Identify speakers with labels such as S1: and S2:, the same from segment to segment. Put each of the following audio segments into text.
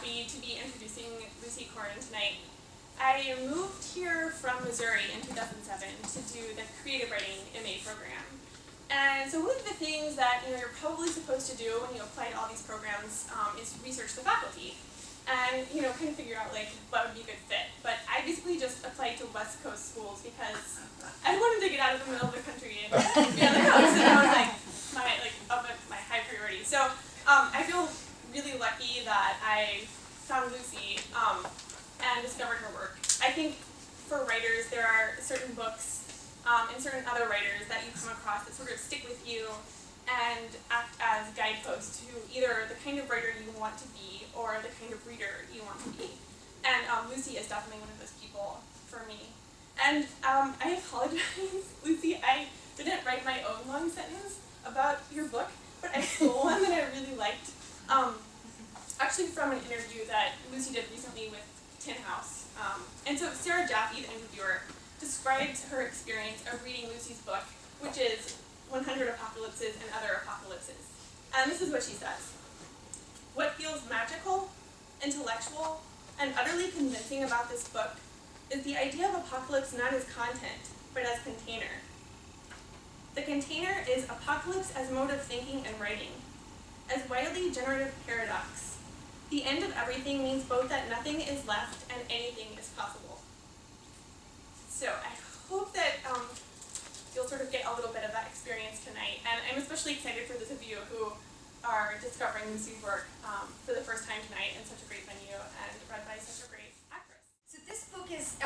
S1: happy to be introducing Lucy Corin tonight. I moved here from Missouri in 2007 to do the creative writing MA program. And so one of the things that you're probably supposed to do when you apply to all these programs is research the faculty and kind of figure out what would be a good fit. But I basically just applied to West Coast schools because I wanted to get out of the middle of the country and be on the coast, and that was my high priority. So I feel really lucky that I found Lucy and discovered her work. I think for writers there are certain books and certain other writers that you come across that sort of stick with you and act as guideposts to either the kind of writer you want to be or the kind of reader you want to be. And Lucy is definitely one of those people for me. And I apologize, Lucy, I didn't write my own long sentence about your book, but I stole one that I really liked, actually from an interview that Lucy did recently with Tin House. And so Sarah Jaffe, the interviewer, described her experience of reading Lucy's book, which is 100 Apocalypses and Other Apocalypses. And this is what she says. What feels magical, intellectual, and utterly convincing about this book is the idea of apocalypse not as content, but as container. The container is apocalypse as mode of thinking and writing, as wildly generative paradox. The end of everything means both that nothing is left and anything is possible. So I hope that you'll sort of get a little bit of that experience tonight. And I'm especially excited for those of you who are discovering Lucy's work for the first time tonight in such a great venue and read by such a great actress.
S2: So this book is,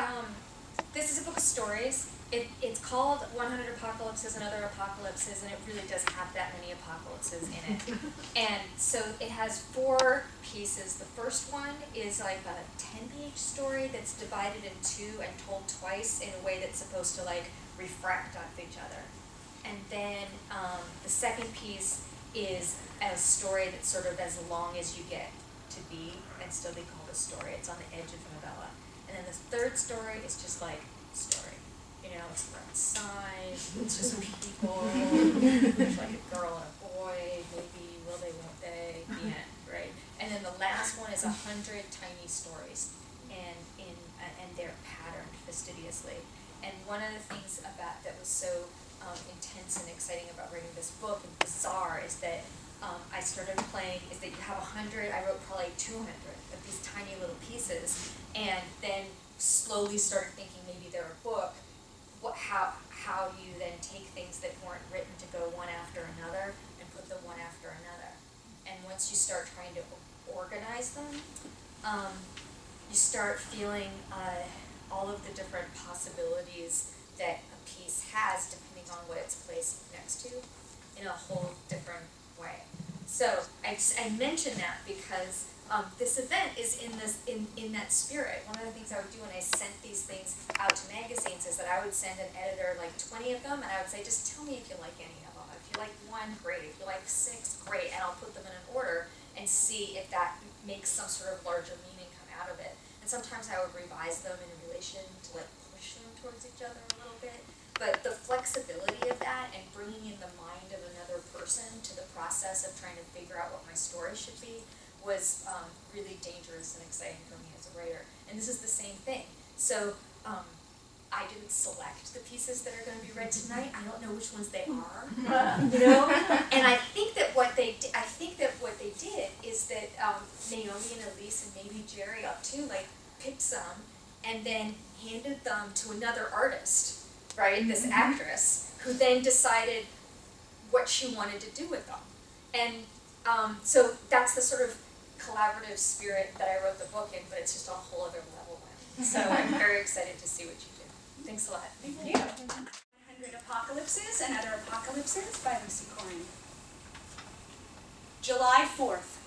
S2: this is a book of stories. It's called 100 Apocalypses and Other Apocalypses, and it really doesn't have that many apocalypses in it. And so it has 4 pieces. The first one is like a 10-page story that's divided in 2 and told twice in a way that's supposed to refract off each other. And then the second piece is a story that's sort of as long as you get to be and still be called a story. It's on the edge of a novella. And then the third story is just story. It's outside, it's just people, there's a girl and a boy, maybe, will they, won't they, the end, right? And then the last one is 100 tiny stories, and they're patterned fastidiously. And one of the things about that was so intense and exciting about writing this book and bizarre is that I started playing, is that you have 100, I wrote probably 200 of these tiny little pieces, and then slowly started thinking maybe they're a book. How you then take things that weren't written to go one after another and put them one after another. And once you start trying to organize them, you start feeling all of the different possibilities that a piece has depending on what it's placed next to in a whole different way. So I mention that because this event is in that spirit. One of the things I would do when I sent these things out to magazines is that I would send an editor 20 of them, and I would say, just tell me if you like any of them. If you like 1, great. If you like 6, great. And I'll put them in an order and see if that makes some sort of larger meaning come out of it. And sometimes I would revise them in relation to push them towards each other a little bit. But the flexibility of that and bringing in the mind of another person to the process of trying to figure out what my story should be was really dangerous and exciting for me as a writer. And this is the same thing. So I didn't select the pieces that are going to be read tonight. I don't know which ones they are, And I think that what they did is that Naomi and Elise and maybe Jerry up too, picked some and then handed them to another artist, right? This actress, who then decided what she wanted to do with them. And so that's the sort of collaborative spirit that I wrote the book in, but it's just on a whole other level now. So I'm very excited to see what you do. Thanks a lot.
S3: Thank you. 100 Apocalypses and Other Apocalypses by Lucy Corin. July 4th.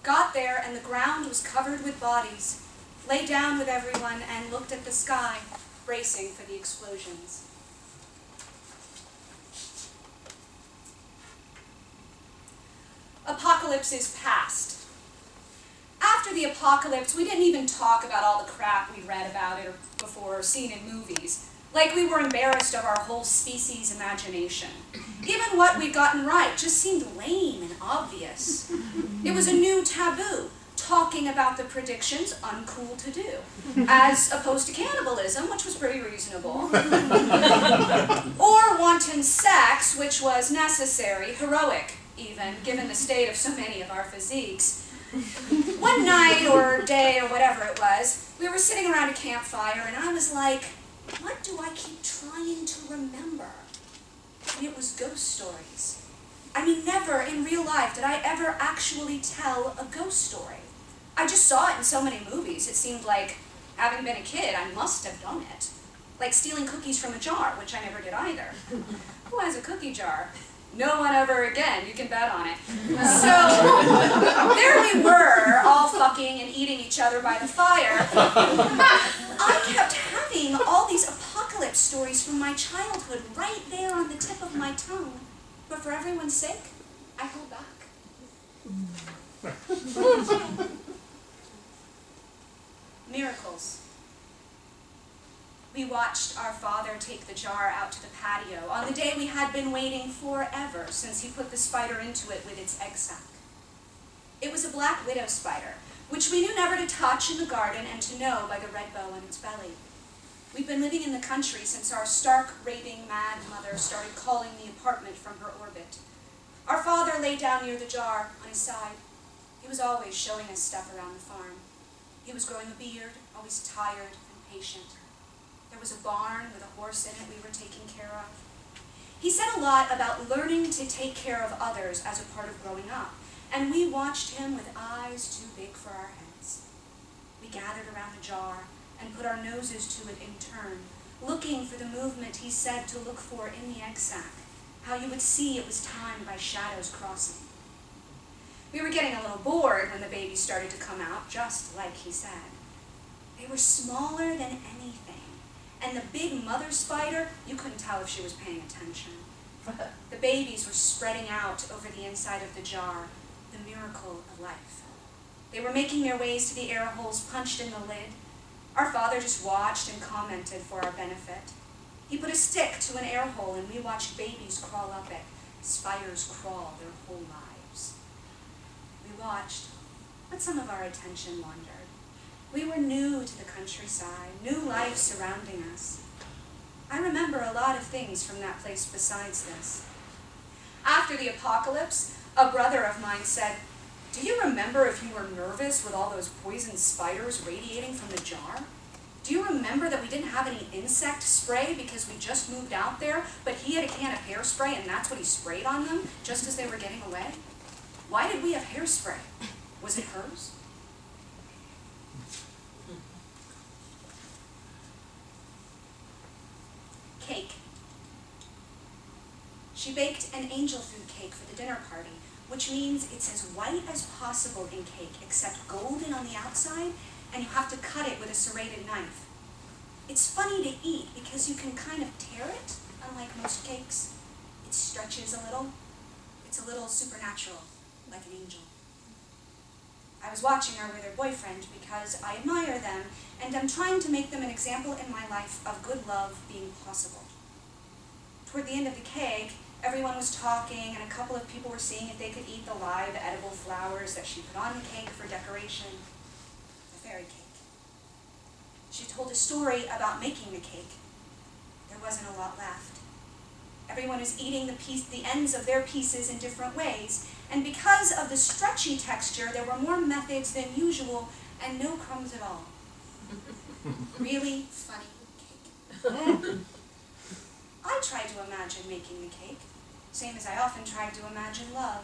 S3: Got there and the ground was covered with bodies. Lay down with everyone and looked at the sky, bracing for the explosions. Apocalypses past. After the apocalypse, we didn't even talk about all the crap we read about it or before or seen in movies. Like we were embarrassed of our whole species' imagination. Even what we'd gotten right just seemed lame and obvious. It was a new taboo. talking about the predictions, uncool to do, as opposed to cannibalism, which was pretty reasonable, or wanton sex, which was necessary, heroic even, given the state of so many of our physiques. One night or day or whatever it was, we were sitting around a campfire and I was like, what do I keep trying to remember? And it was ghost stories. I mean, never in real life did I ever actually tell a ghost story. I just saw it in so many movies. It seemed like, having been a kid, I must have done it. Like stealing cookies from a jar, which I never did either. Who has a cookie jar? No one ever again, you can bet on it. So, there we were, all fucking and eating each other by the fire. I kept having all these apocalypse stories from my childhood right there on the tip of my tongue. But for everyone's sake, I hold back. Miracles. We watched our father take the jar out to the patio on the day we had been waiting forever since he put the spider into it with its egg sac. It was a black widow spider, which we knew never to touch in the garden and to know by the red bow on its belly. We'd been living in the country since our stark, raving, mad mother started calling the apartment from her orbit. Our father lay down near the jar on his side. He was always showing us stuff around the farm. He was growing a beard, always tired and patient. There was a barn with a horse in it we were taking care of. He said a lot about learning to take care of others as a part of growing up, and we watched him with eyes too big for our heads. We gathered around the jar and put our noses to it in turn, looking for the movement he said to look for in the egg sac, how you would see it was timed by shadows crossing. We were getting a little bored when the babies started to come out, just like he said. They were smaller than anything, and the big mother spider, you couldn't tell if she was paying attention. The babies were spreading out over the inside of the jar, the miracle of life. They were making their ways to the air holes punched in the lid. Our father just watched and commented for our benefit. He put a stick to an air hole and we watched babies crawl up it, spiders crawl their whole lives. We watched, but some of our attention wandered. We were new to the countryside, new life surrounding us. I remember a lot of things from that place besides this. After the apocalypse, a brother of mine said, "Do you remember if you were nervous with all those poison spiders radiating from the jar? Do you remember that we didn't have any insect spray because we just moved out there, but he had a can of hairspray and that's what he sprayed on them just as they were getting away? Why did we have hairspray? Was it hers?" Cake. She baked an angel food cake for the dinner party, which means it's as white as possible in cake, except golden on the outside, and you have to cut it with a serrated knife. It's funny to eat because you can kind of tear it, unlike most cakes. It stretches a little. It's a little supernatural, like an angel. I was watching her with her boyfriend because I admire them, and I'm trying to make them an example in my life of good love being possible. Toward the end of the cake, everyone was talking, and a couple of people were seeing if they could eat the live edible flowers that she put on the cake for decoration. The fairy cake. She told a story about making the cake. There wasn't a lot left. Everyone was eating the ends of their pieces in different ways, and because of the stretchy texture, there were more methods than usual, and no crumbs at all. Really funny cake. I tried to imagine making the cake, same as I often tried to imagine love.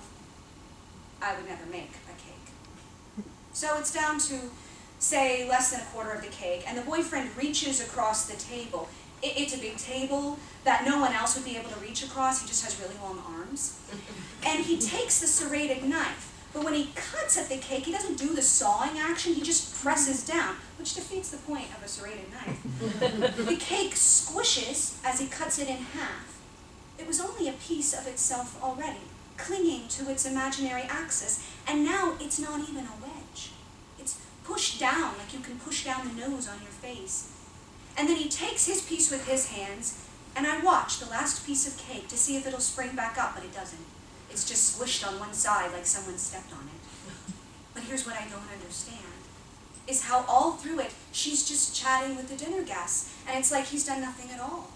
S3: I would never make a cake. So it's down to, say, less than a quarter of the cake, and the boyfriend reaches across the table. It's a big table that no one else would be able to reach across. He just has really long arms. And he takes the serrated knife, but when he cuts at the cake, he doesn't do the sawing action, he just presses down, which defeats the point of a serrated knife. The cake squishes as he cuts it in half. It was only a piece of itself already, clinging to its imaginary axis, and now it's not even a wedge. It's pushed down like you can push down the nose on your face. And then he takes his piece with his hands, and I watch the last piece of cake to see if it'll spring back up, but it doesn't. It's just squished on one side like someone stepped on it. But here's what I don't understand, is how all through it, she's just chatting with the dinner guests, and it's like he's done nothing at all.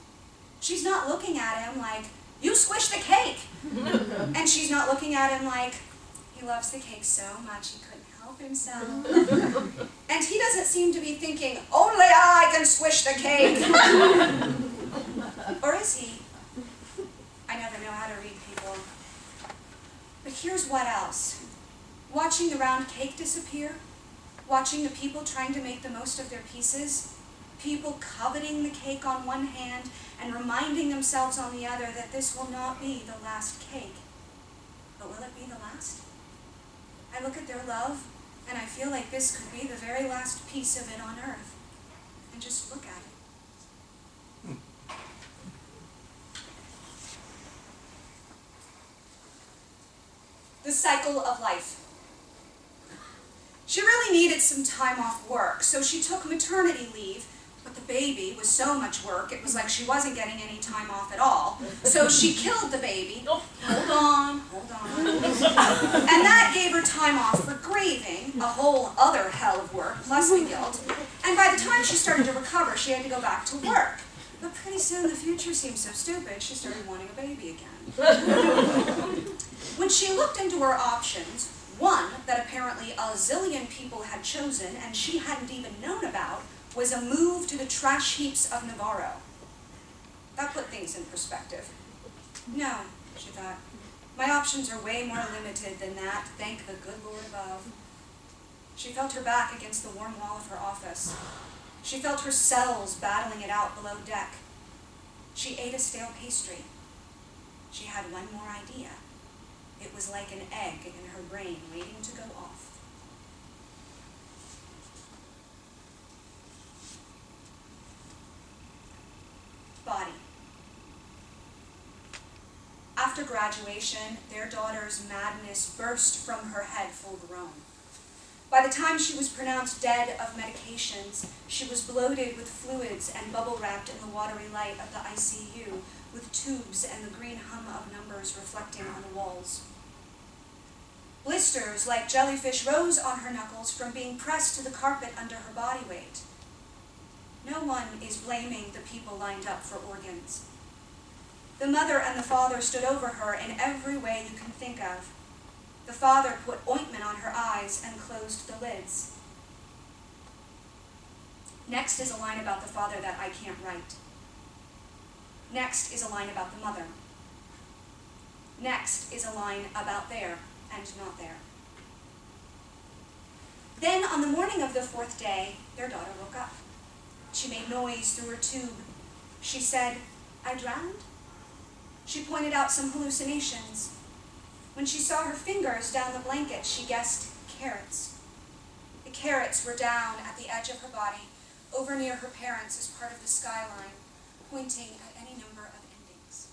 S3: She's not looking at him like, you squished the cake! And she's not looking at him like, he loves the cake so much he couldn't help himself. And he doesn't seem to be thinking, only I can squish the cake! Or is he? I never know how to read people. But here's what else. Watching the round cake disappear, watching the people trying to make the most of their pieces, people coveting the cake on one hand and reminding themselves on the other that this will not be the last cake. But will it be the last? I look at their love, and I feel like this could be the very last piece of it on earth. And just look at it. The cycle of life. She really needed some time off work, so she took maternity leave, but the baby was so much work, it was like she wasn't getting any time off at all. So she killed the baby. Hold on. And that gave her time off for grieving, a whole other hell of work, plus the guilt. And by the time she started to recover, she had to go back to work. But pretty soon the future seemed so stupid, she started wanting a baby again. When she looked into her options, one that apparently a zillion people had chosen and she hadn't even known about was a move to the trash heaps of Navarro. That put things in perspective. No, she thought, my options are way more limited than that, thank the good Lord above. She felt her back against the warm wall of her office. She felt her cells battling it out below deck. She ate a stale pastry. She had one more idea. It was like an egg in her brain waiting to go off. Body. After graduation, their daughter's madness burst from her head full grown. By the time she was pronounced dead of medications, she was bloated with fluids and bubble-wrapped in the watery light of the ICU, with tubes and the green hum of numbers reflecting on the walls. Blisters like jellyfish rose on her knuckles from being pressed to the carpet under her body weight. No one is blaming the people lined up for organs. The mother and the father stood over her in every way you can think of. The father put ointment on her eyes and closed the lids. Next is a line about the father that I can't write. Next is a line about the mother. Next is a line about there and not there. Then, on the morning of the fourth day, their daughter woke up. She made noise through her tube. She said, I drowned? She pointed out some hallucinations. When she saw her fingers down the blanket, she guessed carrots. The carrots were down at the edge of her body, over near her parents as part of the skyline, pointing at any number of endings.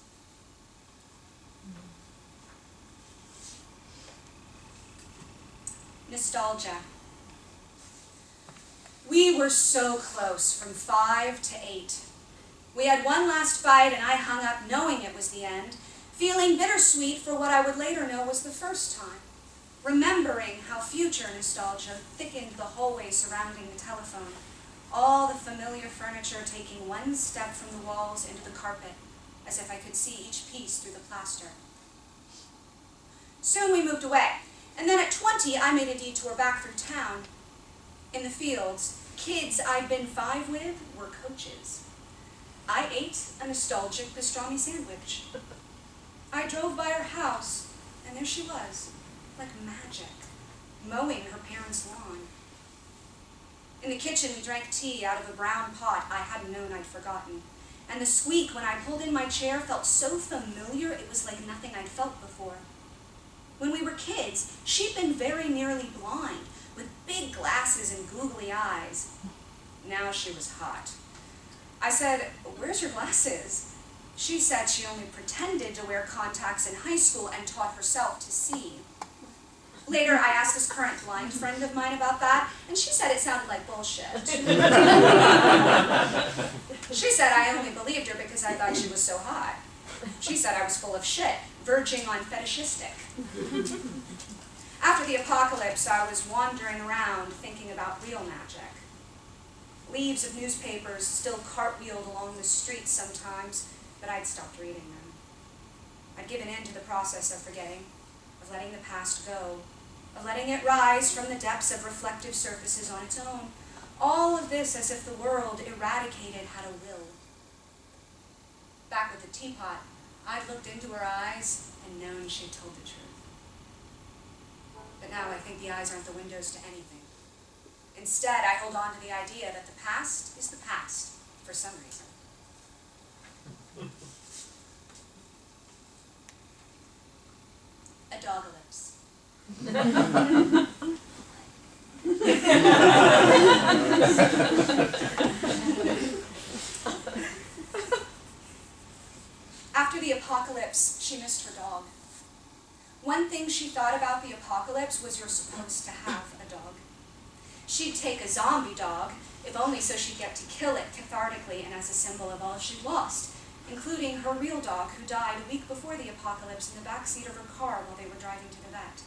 S3: Nostalgia. We were so close from 5 to 8. We had one last fight and I hung up knowing it was the end, feeling bittersweet for what I would later know was the first time, remembering how future nostalgia thickened the hallway surrounding the telephone, all the familiar furniture taking one step from the walls into the carpet, as if I could see each piece through the plaster. Soon we moved away, and then at 20 I made a detour back through town. In the fields, kids I'd been 5 with were coaches. I ate a nostalgic pastrami sandwich. I drove by her house, and there she was, like magic, mowing her parents' lawn. In the kitchen, we drank tea out of a brown pot I hadn't known I'd forgotten, and the squeak when I pulled in my chair felt so familiar it was like nothing I'd felt before. When we were kids, she'd been very nearly blind, with big glasses and googly eyes. Now she was hot. I said, "Where's your glasses?" She said she only pretended to wear contacts in high school and taught herself to see. Later, I asked this current blind friend of mine about that, and she said it sounded like bullshit. She said I only believed her because I thought she was so hot. She said I was full of shit, verging on fetishistic. After the apocalypse, I was wandering around thinking about real magic. Leaves of newspapers still cartwheeled along the streets sometimes, but I'd stopped reading them. I'd given in to the process of forgetting, of letting the past go, of letting it rise from the depths of reflective surfaces on its own. All of this as if the world eradicated had a will. Back with the teapot, I'd looked into her eyes and known she'd told the truth. But now I think the eyes aren't the windows to anything. Instead, I hold on to the idea that the past is the past, for some reason. A dogalypse. After the apocalypse, she missed her dog. One thing she thought about the apocalypse was you're supposed to have a dog. She'd take a zombie dog, if only so she'd get to kill it cathartically and as a symbol of all she'd lost, including her real dog who died a week before the apocalypse in the backseat of her car while they were driving to the vet.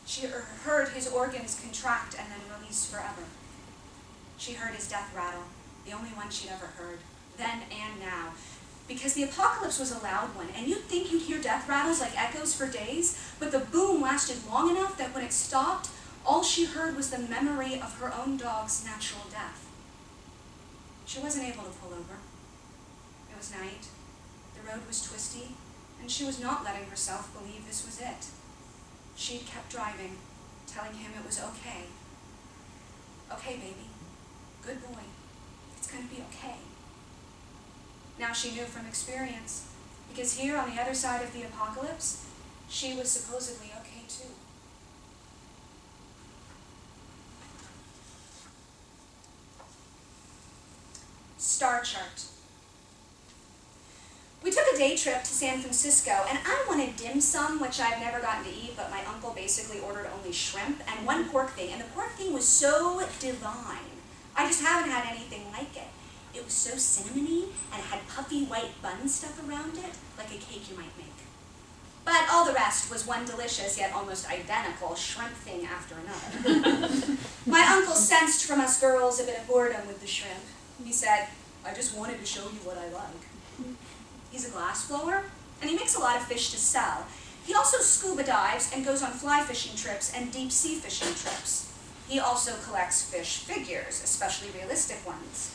S3: She heard his organs contract and then release forever. She heard his death rattle, the only one she'd ever heard, then and now. Because the apocalypse was a loud one, and you'd think you'd hear death rattles like echoes for days, but the boom lasted long enough that when it stopped, all she heard was the memory of her own dog's natural death. She wasn't able to pull over. It was night, the road was twisty, and she was not letting herself believe this was it. She'd kept driving, telling him it was okay. Okay, baby. Good boy. It's gonna be okay. Now she knew from experience, because here on the other side of the apocalypse, she was supposedly okay too. Star chart. We took a day trip to San Francisco, and I wanted dim sum, which I've never gotten to eat, but my uncle basically ordered only shrimp and one pork thing, and the pork thing was so divine. I just haven't had anything like it. It was so cinnamony and had puffy white bun stuff around it, like a cake you might make. But all the rest was one delicious yet almost identical shrimp thing after another. My uncle sensed from us girls a bit of boredom with the shrimp. He said, "I just wanted to show you what I like." He's a glass blower, and he makes a lot of fish to sell. He also scuba dives and goes on fly fishing trips and deep sea fishing trips. He also collects fish figures, especially realistic ones.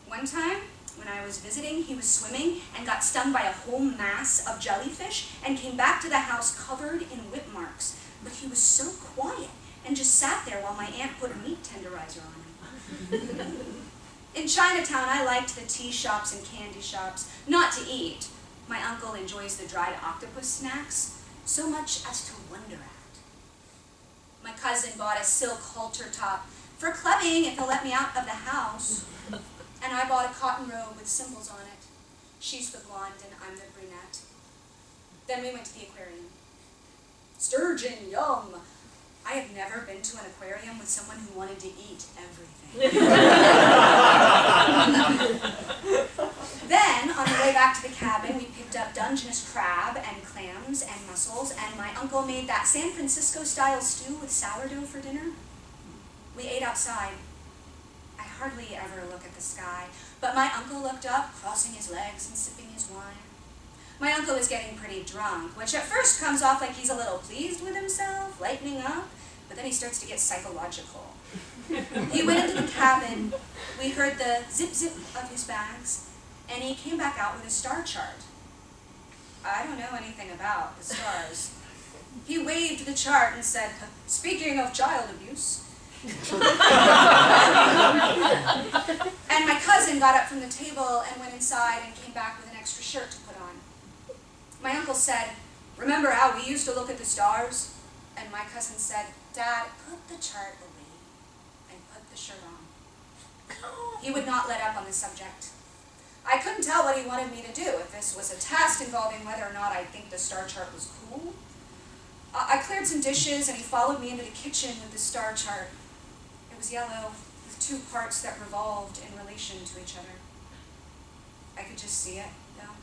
S3: One time, when I was visiting, he was swimming and got stung by a whole mass of jellyfish and came back to the house covered in whip marks. But he was so quiet and just sat there while my aunt put a meat tenderizer on him. In Chinatown, I liked the tea shops and candy shops, not to eat. My uncle enjoys the dried octopus snacks, so much as to wonder at. My cousin bought a silk halter top for clubbing if he'll let me out of the house. And I bought a cotton robe with symbols on it. She's the blonde and I'm the brunette. Then we went to the aquarium. Sturgeon, yum! I have never been to an aquarium with someone who wanted to eat everything. Then, on the way back to the cabin, we picked up Dungeness crab and clams and mussels, and my uncle made that San Francisco-style stew with sourdough for dinner. We ate outside. I hardly ever look at the sky, but my uncle looked up, crossing his legs and sipping his wine. My uncle is getting pretty drunk, which at first comes off like he's a little pleased with himself, lightening up, but then he starts to get psychological. He went into the cabin, we heard the zip-zip of his bags, and he came back out with a star chart. I don't know anything about the stars. He waved the chart and said, "Speaking of child abuse." And my cousin got up from the table and went inside and came back with an extra shirt to put on. My uncle said, "Remember how we used to look at the stars?" And my cousin said, "Dad, put the chart away and put the shirt on." He would not let up on the subject. I couldn't tell what he wanted me to do, if this was a test involving whether or not I'd think the star chart was cool. I cleared some dishes and he followed me into the kitchen with the star chart. It was yellow, with two parts that revolved in relation to each other. I could just see it, though,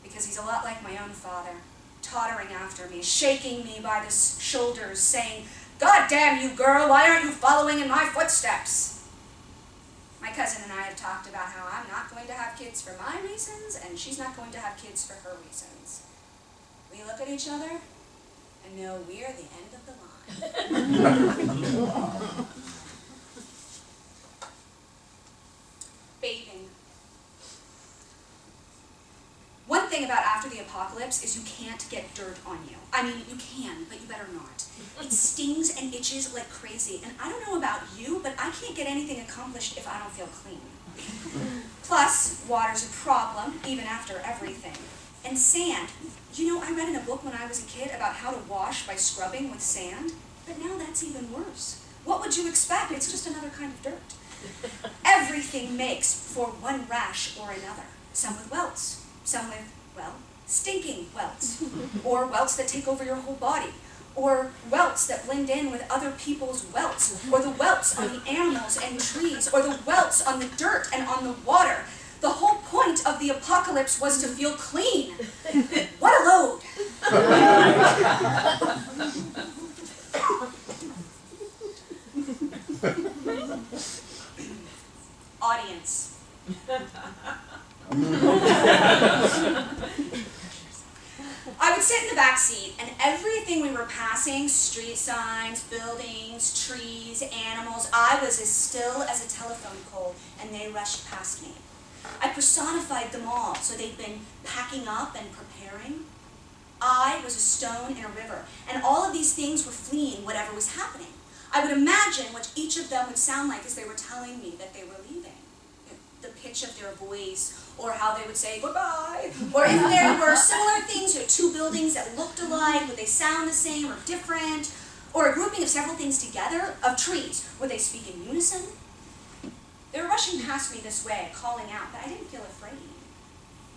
S3: because he's a lot like my own father, tottering after me, shaking me by the shoulders, saying, "God damn you, girl, why aren't you following in my footsteps?" My cousin and I have talked about how I'm not going to have kids for my reasons, and she's not going to have kids for her reasons. We look at each other and know we're the end of the line. Bathing. One thing about after the apocalypse is you can't get dirt on you. I mean, you can, but you better not. It stings and itches like crazy, and I don't know about you, but I can't get anything accomplished if I don't feel clean. Plus, water's a problem, even after everything. And sand. You know, I read in a book when I was a kid about how to wash by scrubbing with sand, but now that's even worse. What would you expect? It's just another kind of dirt. Everything makes for one rash or another. Some with welts, some with, well, stinking welts, or welts that take over your whole body, or welts that blend in with other people's welts, or the welts on the animals and trees, or the welts on the dirt and on the water. The whole point of the apocalypse was to feel clean. What a load! Audience. I would sit in the back seat, and everything we were passing, street signs, buildings, trees, animals, I was as still as a telephone pole, and they rushed past me. I personified them all, so they'd been packing up and preparing. I was a stone in a river, and all of these things were fleeing whatever was happening. I would imagine what each of them would sound like as they were telling me that they were leaving. The pitch of their voice, or how they would say goodbye, or if there were similar things, two buildings that looked alike, would they sound the same or different, or a grouping of several things together, of trees, would they speak in unison? They were rushing past me this way, calling out, but I didn't feel afraid.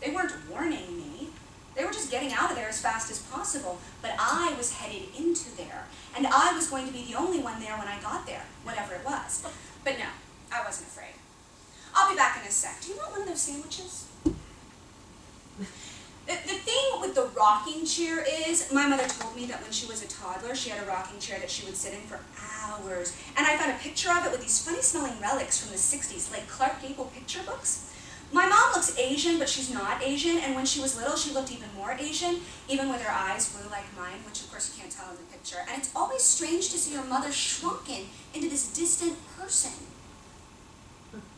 S3: They weren't warning me. They were just getting out of there as fast as possible, but I was headed into there, and I was going to be the only one there when I got there, whatever it was. But no, I wasn't afraid. I'll be back in a sec. Do you want one of those sandwiches? The thing with the rocking chair is, my mother told me that when she was a toddler, she had a rocking chair that she would sit in for hours. And I found a picture of it with these funny-smelling relics from the 60s, like Clark Gable picture books. My mom looks Asian, but she's not Asian, and when she was little, she looked even more Asian, even with her eyes blue like mine, which of course you can't tell in the picture. And it's always strange to see your mother shrunken into this distant person.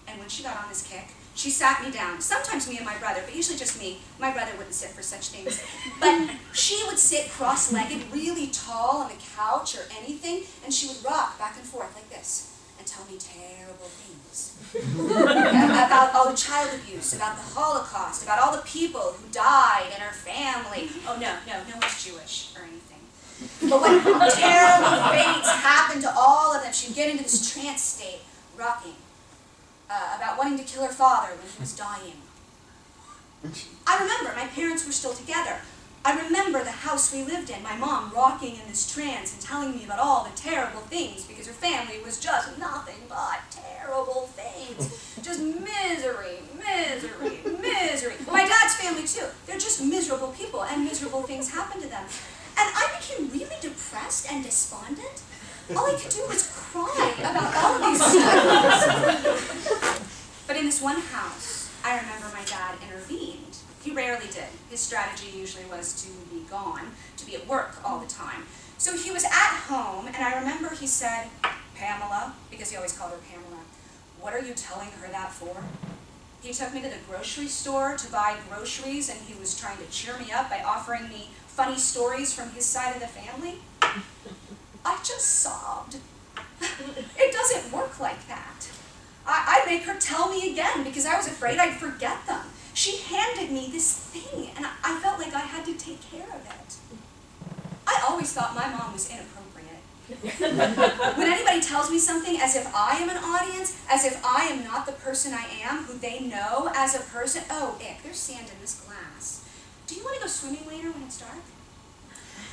S3: And when she got on this kick, she sat me down, sometimes me and my brother, but usually just me. My brother wouldn't sit for such things. But she would sit cross-legged, really tall on the couch or anything, and she would rock back and forth like this and tell me terrible things. About all the child abuse, about the Holocaust, about all the people who died and her family. Oh, no one's Jewish or anything. But what terrible fates happened to all of them. She'd get into this trance state, rocking. About wanting to kill her father when he was dying. I remember my parents were still together. I remember the house we lived in, my mom rocking in this trance and telling me about all the terrible things because her family was just nothing but terrible things. Just misery, misery, misery. My dad's family too. They're just miserable people and miserable things happen to them. And I became really depressed and despondent. All I could do was cry about all of these stories. But in this one house, I remember my dad intervened. He rarely did. His strategy usually was to be gone, to be at work all the time. So he was at home, and I remember he said, "Pamela," because he always called her Pamela, "what are you telling her that for?" He took me to the grocery store to buy groceries, and he was trying to cheer me up by offering me funny stories from his side of the family. I just sobbed. It doesn't work like that. I'd make her tell me again because I was afraid I'd forget them. She handed me this thing, and I felt like I had to take care of it. I always thought my mom was inappropriate. When anybody tells me something as if I am an audience, as if I am not the person I am, who they know as a person, oh, ick, there's sand in this glass. Do you want to go swimming later when it's dark?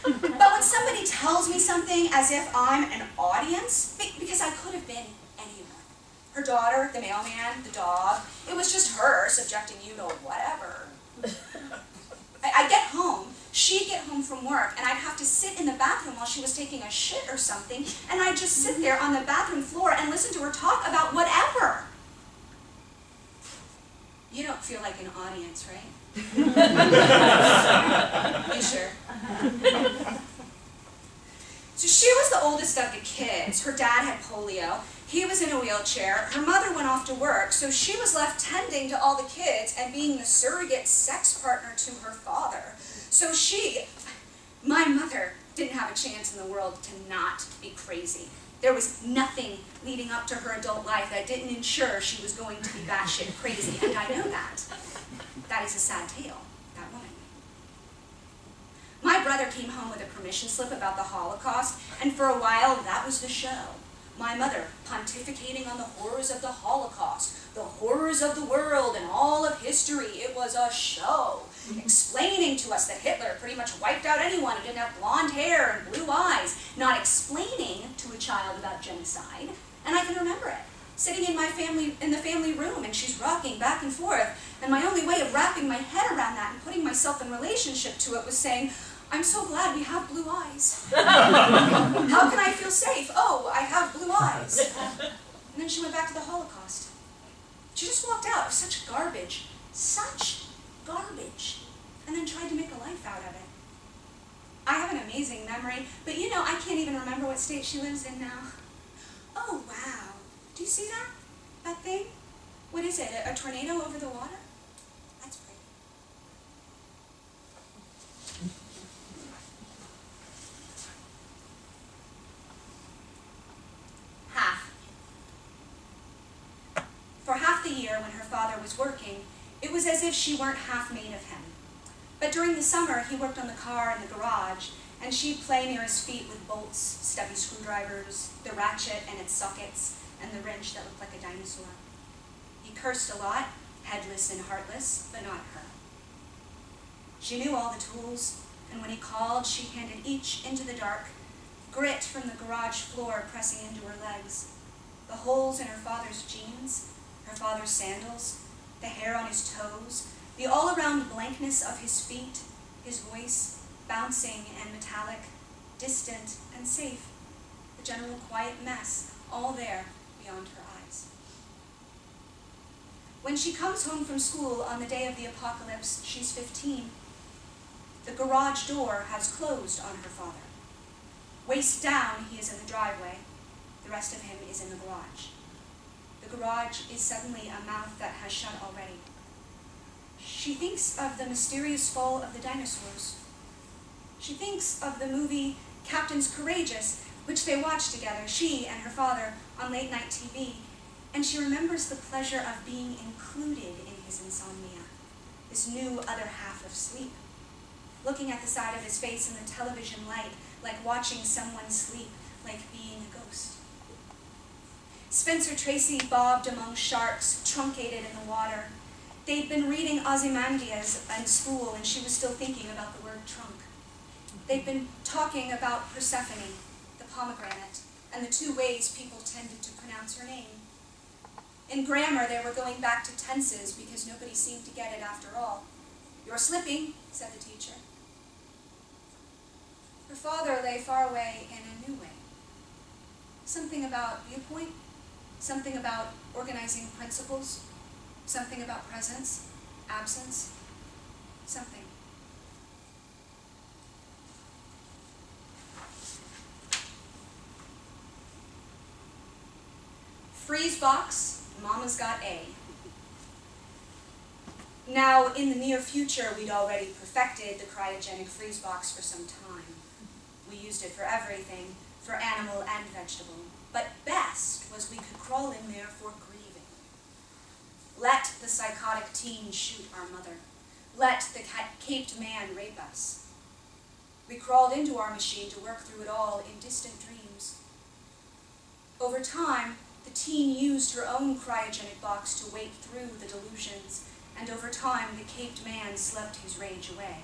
S3: But when somebody tells me something as if I'm an audience, because I could have been anyone. Her daughter, the mailman, the dog, it was just her subjecting you to whatever. I get home, She'd get home from work, and I'd have to sit in the bathroom while she was taking a shit or something, and I'd just sit there on the bathroom floor and listen to her talk about whatever. You don't feel like an audience, right? You sure? So she was the oldest of the kids. Her dad had polio. He was in a wheelchair. Her mother went off to work, so she was left tending to all the kids and being the surrogate sex partner to her father. So my mother, didn't have a chance in the world to not be crazy. There was nothing leading up to her adult life that didn't ensure she was going to be batshit crazy, and I know that. That is a sad tale, that woman. My brother came home with a permission slip about the Holocaust, and for a while that was the show. My mother pontificating on the horrors of the Holocaust, the horrors of the world and all of history. It was a show, explaining to us that Hitler pretty much wiped out anyone who didn't have blonde hair and blue eyes, not explaining to a child about genocide. And I can remember it, sitting in the family room, and she's rocking back and forth, and my only way of wrapping my head around that and putting myself in relationship to it was saying, I'm so glad we have blue eyes. How can I feel safe? Oh, I have blue eyes. And then she went back to the Holocaust. She just walked out of such garbage, and then tried to make a life out of it. I have an amazing memory, but I can't even remember what state she lives in now. Oh, wow. Do you see that? That thing? What is it, a tornado over the water? That's pretty. For half the year when her father was working, it was as if she weren't half made of him. But during the summer, he worked on the car in the garage, and she'd play near his feet with bolts, stubby screwdrivers, the ratchet and its sockets, and the wrench that looked like a dinosaur. He cursed a lot, headless and heartless, but not her. She knew all the tools, and when he called, she handed each into the dark, grit from the garage floor pressing into her legs, the holes in her father's jeans, her father's sandals, the hair on his toes, the all-around blankness of his feet, his voice, bouncing and metallic, distant and safe, the general quiet mess, all there beyond her eyes. When she comes home from school on the day of the apocalypse, she's 15. The garage door has closed on her father. Waist down, he is in the driveway. The rest of him is in the garage. The garage is suddenly a mouth that has shut already. She thinks of the mysterious fall of the dinosaurs. She thinks of the movie Captain's Courageous, which they watched together, she and her father, on late-night TV, and she remembers the pleasure of being included in his insomnia, this new other half of sleep, looking at the side of his face in the television light, like watching someone sleep, like being a ghost. Spencer Tracy bobbed among sharks, truncated in the water. They'd been reading Ozymandias in school, and she was still thinking about the word trunk. They'd been talking about Persephone, the pomegranate, and the two ways people tended to pronounce her name. In grammar, they were going back to tenses because nobody seemed to get it after all. "You're slipping," said the teacher. Her father lay far away in a new way. Something about viewpoint, something about organizing principles, something about presence, absence, something. Freeze box, Mama's got A. Now, in the near future, we'd already perfected the cryogenic freeze box for some time. We used it for everything, for animal and vegetable. But best was we could crawl in there for grieving. Let the psychotic teen shoot our mother. Let the caped man rape us. We crawled into our machine to work through it all in distant dreams. Over time, the teen used her own cryogenic box to wait through the delusions, and over time, the caped man slept his rage away.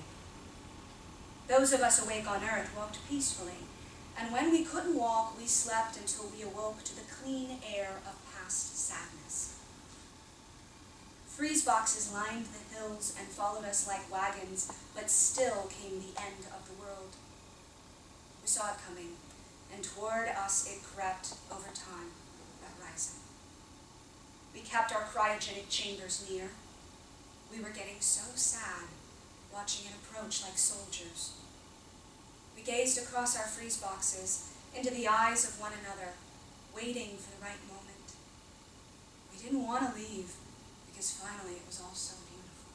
S3: Those of us awake on Earth walked peacefully, and when we couldn't walk, we slept until we awoke to the clean air of past sadness. Freeze boxes lined the hills and followed us like wagons, but still came the end of the world. We saw it coming, and toward us it crept over time, that rising. We kept our cryogenic chambers near. We were getting so sad, watching it approach like soldiers. We gazed across our freeze boxes into the eyes of one another, waiting for the right moment. We didn't want to leave, because finally it was all so beautiful.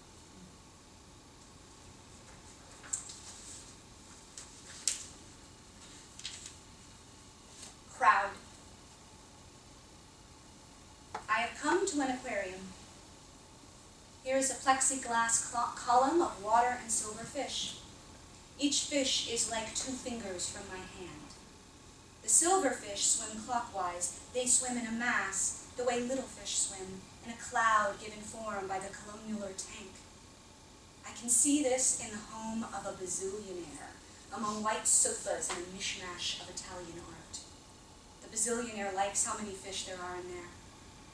S3: Crowd. I have come to an aquarium. Here is a plexiglass column of water and silver fish. Each fish is like 2 fingers from my hand. The silver fish swim clockwise. They swim in a mass, the way little fish swim, in a cloud given form by the columnar tank. I can see this in the home of a bazillionaire, among white sofas and a mishmash of Italian art. The bazillionaire likes how many fish there are in there,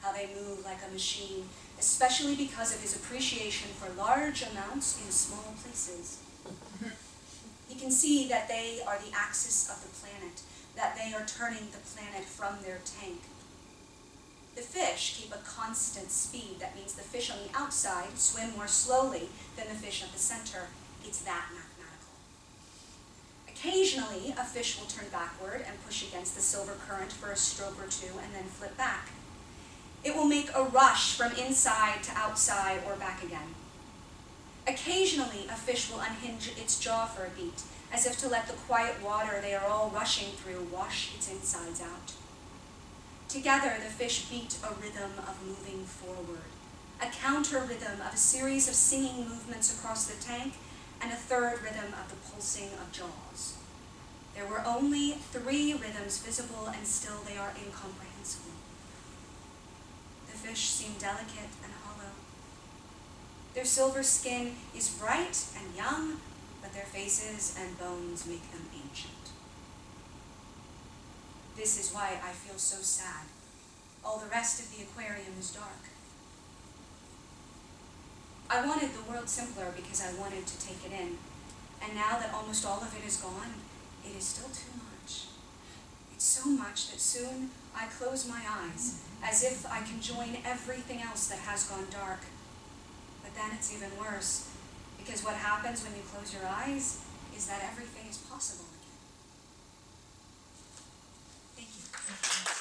S3: how they move like a machine, especially because of his appreciation for large amounts in small places. He can see that they are the axis of the planet, that they are turning the planet from their tank. The fish keep a constant speed. That means the fish on the outside swim more slowly than the fish at the center. It's that mathematical. Occasionally, a fish will turn backward and push against the silver current for a stroke or 2 and then flip back. It will make a rush from inside to outside or back again. Occasionally, a fish will unhinge its jaw for a beat, as if to let the quiet water they are all rushing through wash its insides out. Together, the fish beat a rhythm of moving forward, a counter rhythm of a series of singing movements across the tank, and a third rhythm of the pulsing of jaws. There were only 3 rhythms visible, and still they are incomprehensible. The fish seem delicate and hollow. Their silver skin is bright and young, but their faces and bones make them ancient. This is why I feel so sad. All the rest of the aquarium is dark. I wanted the world simpler because I wanted to take it in. And now that almost all of it is gone, it is still too much. It's so much that soon I close my eyes, as if I can join everything else that has gone dark. But then it's even worse, because what happens when you close your eyes is that everything is possible again. Thank you.